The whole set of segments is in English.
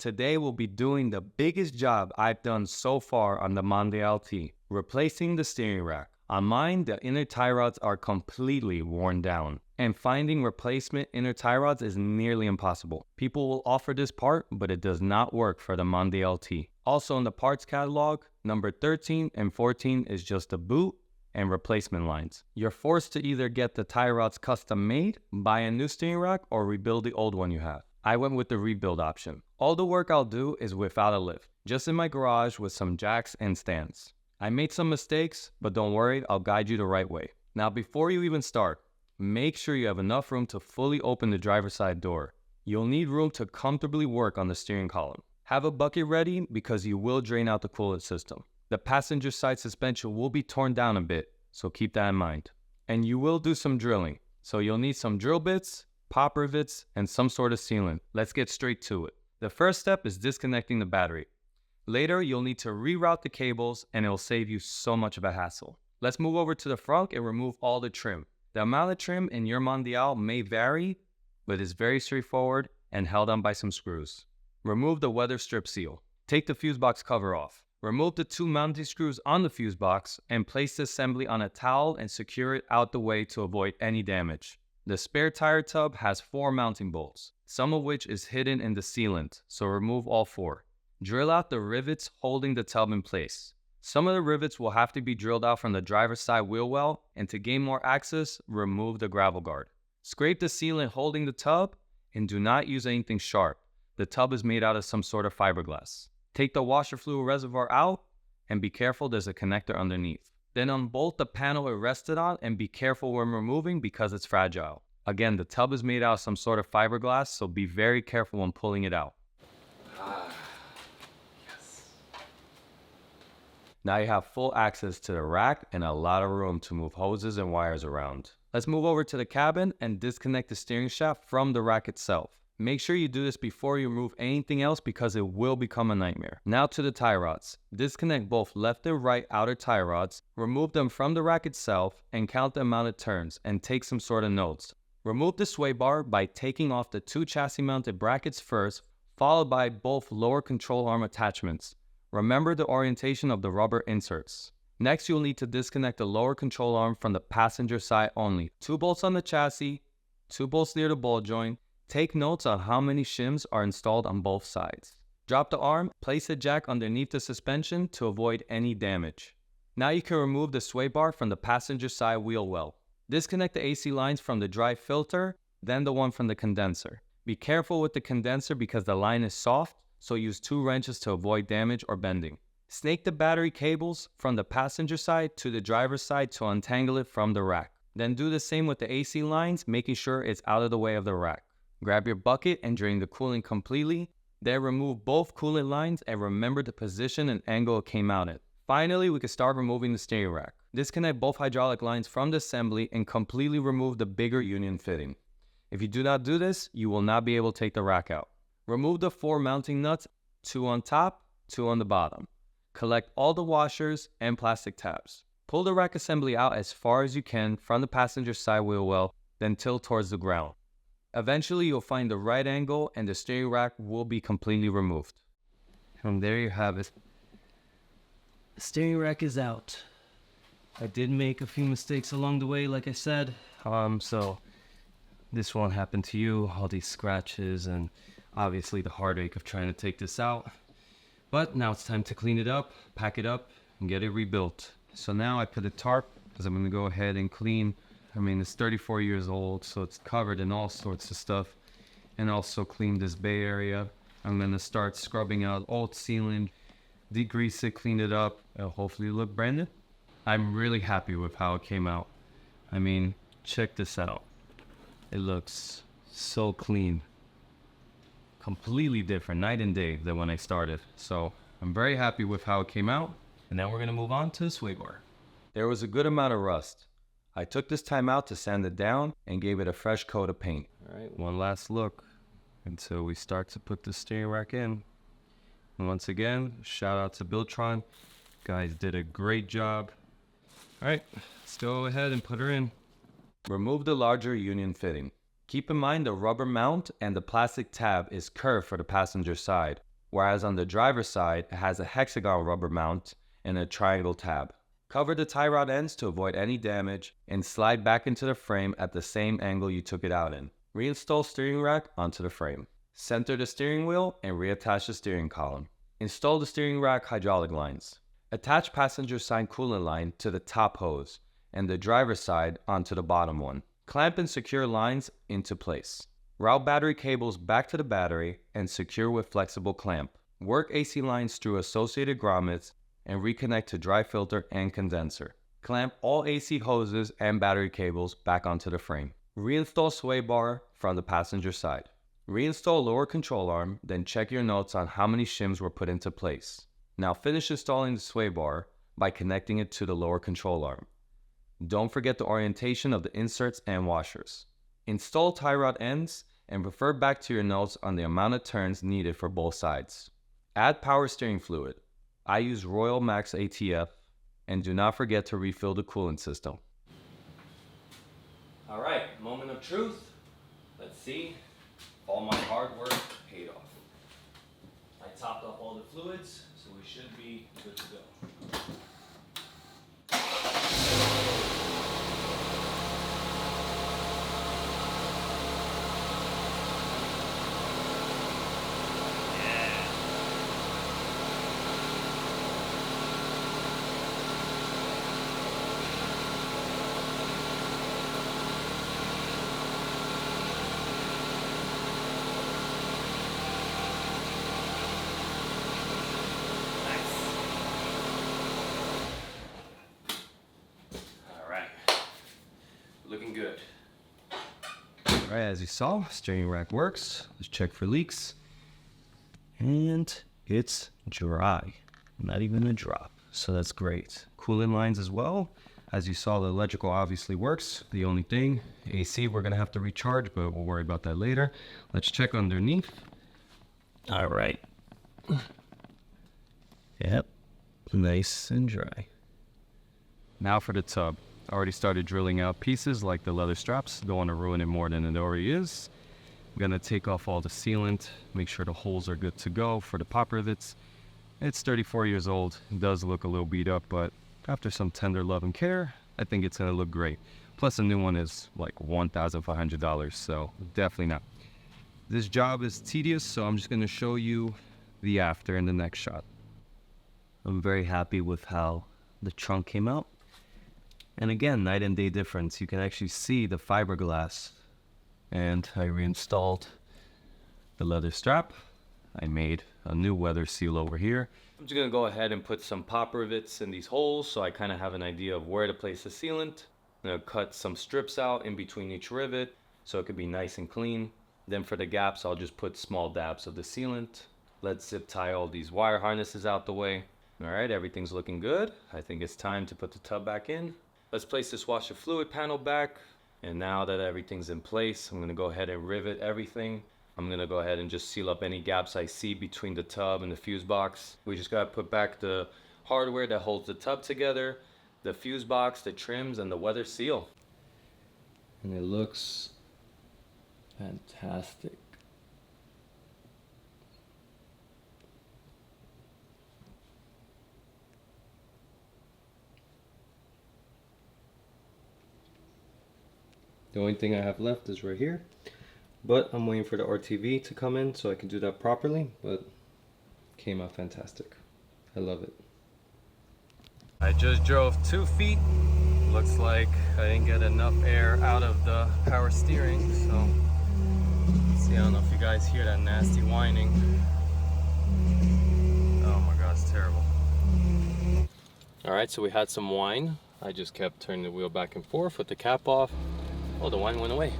today we'll be doing the biggest job I've done so far on the Mondial T, replacing the steering rack. On mine, the inner tie rods are completely worn down, and finding replacement inner tie rods is nearly impossible. People will offer this part, but it does not work for the Mondial T. Also in the parts catalog, number 13 and 14 is just a boot and replacement lines. You're forced to either get the tie rods custom made, buy a new steering rack, or rebuild the old one you have. I went with the rebuild option. All the work I'll do is without a lift, just in my garage with some jacks and stands. I made some mistakes, but don't worry, I'll guide you the right way. Now before you even start, make sure you have enough room to fully open the driver's side door. You'll need room to comfortably work on the steering column. Have a bucket ready because you will drain out the coolant system. The passenger side suspension will be torn down a bit, so keep that in mind. And you will do some drilling, so you'll need some drill bits, pop rivets, and some sort of sealant. Let's get straight to it. The first step is disconnecting the battery. Later, you'll need to reroute the cables and it'll save you so much of a hassle. Let's move over to the front and remove all the trim. The amount of trim in your Mondial may vary, but is very straightforward and held on by some screws. Remove the weather strip seal. Take the fuse box cover off. Remove the 2 mounting screws on the fuse box and place the assembly on a towel and secure it out the way to avoid any damage. The spare tire tub has 4 mounting bolts, some of which is hidden in the sealant, so remove all 4. Drill out the rivets holding the tub in place. Some of the rivets will have to be drilled out from the driver's side wheel well, and to gain more access, remove the gravel guard. Scrape the sealant holding the tub, and do not use anything sharp. The tub is made out of some sort of fiberglass. Take the washer fluid reservoir out, and be careful there's a connector underneath. Then unbolt the panel it rested on, and be careful when removing because it's fragile. Again, the tub is made out of some sort of fiberglass, so be very careful when pulling it out. Now you have full access to the rack and a lot of room to move hoses and wires around. Let's move over to the cabin and disconnect the steering shaft from the rack itself. Make sure you do this before you remove anything else because it will become a nightmare. Now to the tie rods. Disconnect both left and right outer tie rods, remove them from the rack itself, and count the amount of turns and take some sort of notes. Remove the sway bar by taking off the 2 chassis mounted brackets first, followed by both lower control arm attachments. Remember the orientation of the rubber inserts. Next, you'll need to disconnect the lower control arm from the passenger side only. 2 bolts on the chassis, 2 bolts near the ball joint. Take notes on how many shims are installed on both sides. Drop the arm, place a jack underneath the suspension to avoid any damage. Now you can remove the sway bar from the passenger side wheel well. Disconnect the AC lines from the dry filter, then the one from the condenser. Be careful with the condenser because the line is soft, so use 2 wrenches to avoid damage or bending. Snake the battery cables from the passenger side to the driver's side to untangle it from the rack. Then do the same with the AC lines, making sure it's out of the way of the rack. Grab your bucket and drain the coolant completely. Then remove both coolant lines and remember the position and angle it came out at. Finally, we can start removing the steering rack. Disconnect both hydraulic lines from the assembly and completely remove the bigger union fitting. If you do not do this, you will not be able to take the rack out. Remove the 4 mounting nuts, 2 on top, 2 on the bottom. Collect all the washers and plastic tabs. Pull the rack assembly out as far as you can from the passenger side wheel well, then tilt towards the ground. Eventually, you'll find the right angle and the steering rack will be completely removed. And there you have it. The steering rack is out. I did make a few mistakes along the way, like I said. So this won't happen to you. All these scratches and obviously the heartache of trying to take this out. But now it's time to clean it up, pack it up, and get it rebuilt. So now I put a tarp because I'm going to go ahead and clean. I mean, it's 34 years old, so it's covered in all sorts of stuff. And also clean this bay area. I'm going to start scrubbing out old sealant, degrease it, clean it up, and hopefully look brand new. I'm really happy with how it came out. I mean, check this out. It looks so clean. Completely different, night and day, than when I started. So I'm very happy with how it came out. And now we're going to move on to the sway bar. There was a good amount of rust. I took this time out to sand it down and gave it a fresh coat of paint. All right, one last look until we start to put the steering rack in. And once again, shout out to Biltron. Guys did a great job. All right, let's go ahead and put her in. Remove the larger union fitting. Keep in mind the rubber mount and the plastic tab is curved for the passenger side. whereas on the driver's side, it has a hexagon rubber mount and a triangle tab. Cover the tie rod ends to avoid any damage and slide back into the frame at the same angle you took it out in. Reinstall steering rack onto the frame. Center the steering wheel and reattach the steering column. Install the steering rack hydraulic lines. Attach passenger side coolant line to the top hose and the driver's side onto the bottom one. Clamp and secure lines into place. Route battery cables back to the battery and secure with flexible clamp. Work AC lines through associated grommets and reconnect to dry filter and condenser. Clamp all AC hoses and battery cables back onto the frame. Reinstall sway bar from the passenger side. Reinstall lower control arm, then check your notes on how many shims were put into place. Now finish installing the sway bar by connecting it to the lower control arm. Don't forget the orientation of the inserts and washers. Install tie rod ends and refer back to your notes on the amount of turns needed for both sides. Add power steering fluid. I use Royal Max ATF, and do not forget to refill the coolant system. All right, moment of truth. Let's see if all my hard work paid off. I topped off all the fluids, so we should be good to go. Looking good. All right, as you saw, steering rack works. Let's check for leaks. And it's dry. Not even a drop. So that's great. Coolant lines as well. As you saw, the electrical obviously works. The only thing, AC, we're gonna have to recharge, but we'll worry about that later. Let's check underneath. All right. Yep, nice and dry. Now for the tub. I already started drilling out pieces like the leather straps. Don't want to ruin it more than it already is. I'm gonna take off all the sealant, make sure the holes are good to go for the pop rivets. It's 34 years old. It does look a little beat up, but after some tender love and care, I think it's gonna look great. Plus a new one is like $1,500, so definitely not. This job is tedious, so I'm just gonna show you the after in the next shot. I'm very happy with how the trunk came out. And again, night and day difference. You can actually see the fiberglass. And I reinstalled the leather strap. I made a new weather seal over here. I'm just gonna go ahead and put some pop rivets in these holes so I kind of have an idea of where to place the sealant. I'm gonna cut some strips out in between each rivet so it could be nice and clean. Then for the gaps, I'll just put small dabs of the sealant. Let's zip tie all these wire harnesses out the way. All right, everything's looking good. I think it's time to put the tub back in. Let's place this washer fluid panel back. And now that everything's in place, I'm gonna go ahead and rivet everything. I'm gonna go ahead and just seal up any gaps I see between the tub and the fuse box. We just gotta put back the hardware that holds the tub together, the fuse box, the trims, and the weather seal. And it looks fantastic. The only thing I have left is right here, but I'm waiting for the RTV to come in so I can do that properly, but came out fantastic. I love it. I just drove 2 feet. Looks like I didn't get enough air out of the power steering, so let's see. I don't know if you guys hear that nasty whining. Oh my god, it's terrible. All right, so we had some whine. I just kept turning the wheel back and forth with the cap off. Oh, the wine went away.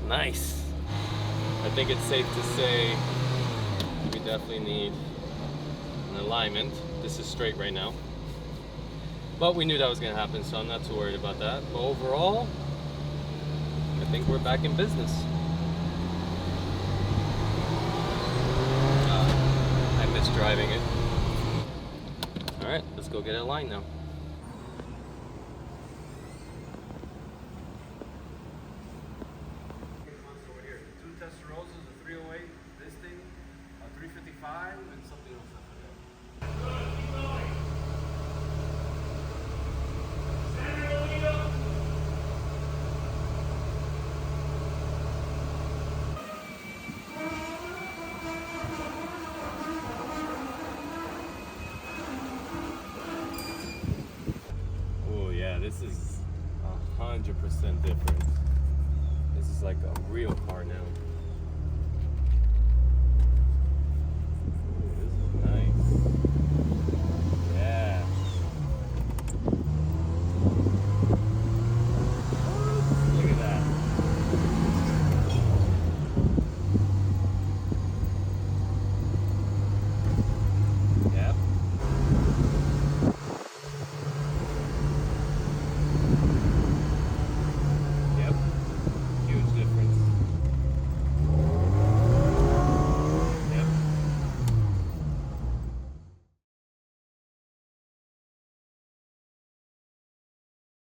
Nice. I think it's safe to say we definitely need an alignment. This is straight right now. But we knew that was gonna happen, so I'm not too worried about that. But overall, I think we're back in business. I miss driving it. All right, let's go get it aligned now. 5 and something else I forget. Oh yeah, this is 100% different. This is like a real car now.